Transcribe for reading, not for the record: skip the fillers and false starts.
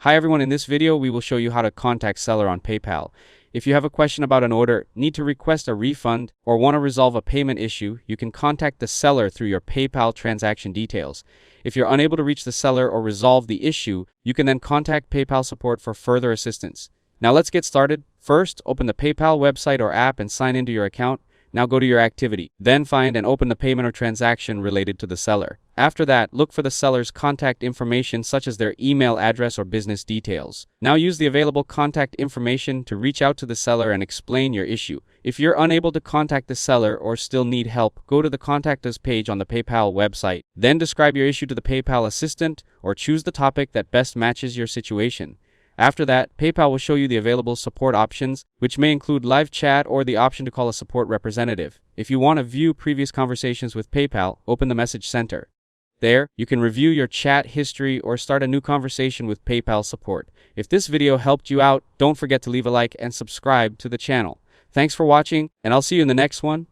Hi everyone, in this video we will show you how to contact seller on PayPal. If you have a question about an order, need to request a refund, or want to resolve a payment issue, you can contact the seller through your PayPal transaction details. If you're unable to reach the seller or resolve the issue, you can then contact PayPal support for further assistance. Now let's get started. First, open the PayPal website or app and sign into your account. Now go to your activity. Then find and open the payment or transaction related to the seller. After that, look for the seller's contact information such as their email address or business details. Now use the available contact information to reach out to the seller and explain your issue. If you're unable to contact the seller or still need help, go to the Contact Us page on the PayPal website. Then describe your issue to the PayPal assistant or choose the topic that best matches your situation. After that, PayPal will show you the available support options, which may include live chat or the option to call a support representative. If you want to view previous conversations with PayPal, open the Message Center. There, you can review your chat history or start a new conversation with PayPal support. If this video helped you out, don't forget to leave a like and subscribe to the channel. Thanks for watching, and I'll see you in the next one.